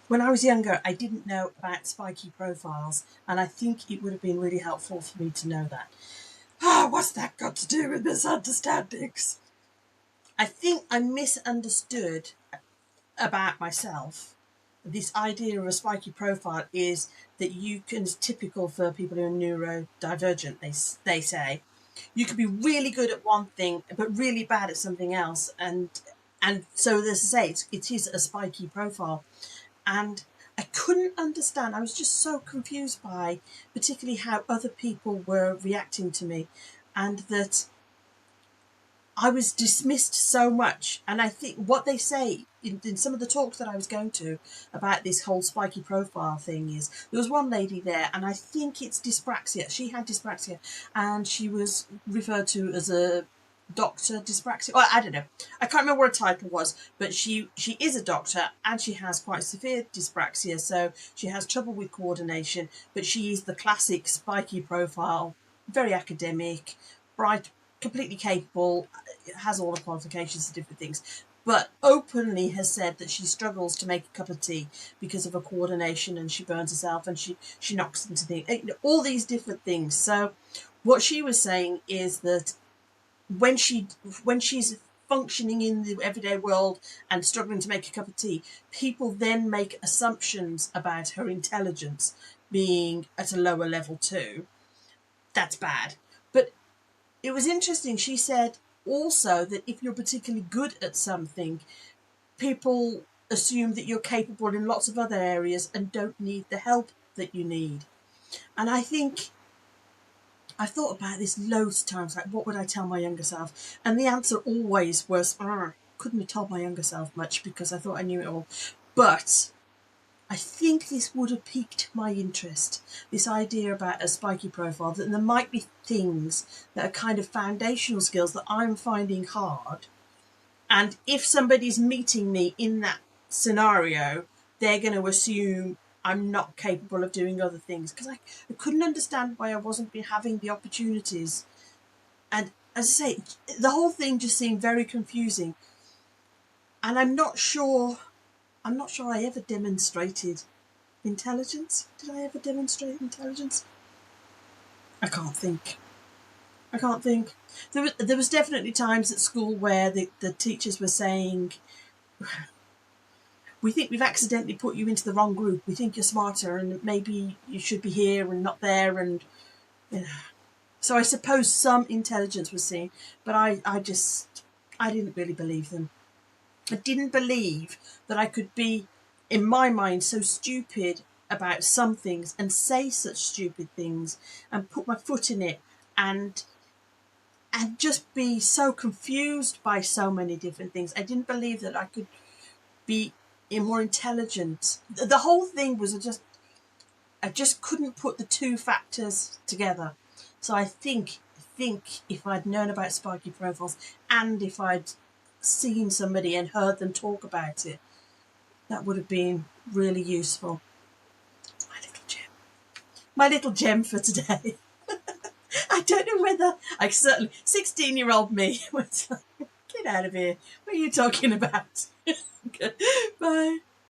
when I was younger, I didn't know about spiky profiles, and I think it would have been really helpful for me to know that. What's that got to do with misunderstandings? I think I misunderstood about myself. This idea of a spiky profile is that you can, it's typical for people who are neurodivergent, they say, you can be really good at one thing but really bad at something else, and so as I say, it is a spiky profile. And I couldn't understand. I was just so confused by particularly how other people were reacting to me, and that I was dismissed so much. And I think what they say in some of the talks that I was going to about this whole spiky profile thing is, there was one lady there, and I think it's dyspraxia. She had dyspraxia, and she was referred to as a doctor dyspraxia. Well, I don't know. I can't remember what her title was, but she is a doctor, and she has quite severe dyspraxia, so she has trouble with coordination, but she is the classic spiky profile, very academic, bright, completely capable, has all the qualifications and different things, but openly has said that she struggles to make a cup of tea because of her coordination, and she burns herself, and she knocks into all these different things. So what she was saying is that when she's functioning in the everyday world and struggling to make a cup of tea, people then make assumptions about her intelligence being at a lower level too. That's bad. But it was interesting. She said also that if you're particularly good at something, people assume that you're capable in lots of other areas and don't need the help that you need. And I think I've thought about this loads of times, like, what would I tell my younger self? And the answer always was, couldn't have told my younger self much because I thought I knew it all. But I think this would have piqued my interest, this idea about a spiky profile, that there might be things that are kind of foundational skills that I'm finding hard. And if somebody's meeting me in that scenario, they're going to assume I'm not capable of doing other things, because I couldn't understand why I wasn't having the opportunities. And as I say, the whole thing just seemed very confusing. And I'm not sure I ever demonstrated intelligence. Did I ever demonstrate intelligence? I can't think. There was definitely times at school where the teachers were saying, we think we've accidentally put you into the wrong group. We think you're smarter and maybe you should be here and not there. And you know. So I suppose some intelligence was seen, but I didn't really believe them. I didn't believe that I could be, in my mind, so stupid about some things and say such stupid things and put my foot in it and just be so confused by so many different things. I didn't believe that I could be more intelligent. The whole thing was I just couldn't put the two factors together. So I think if I'd known about spiky profiles and if I'd seen somebody and heard them talk about it, that would have been really useful. My little gem for today. I don't know whether I certainly 16-year-old me was like, get out of here. What are you talking about? Bye.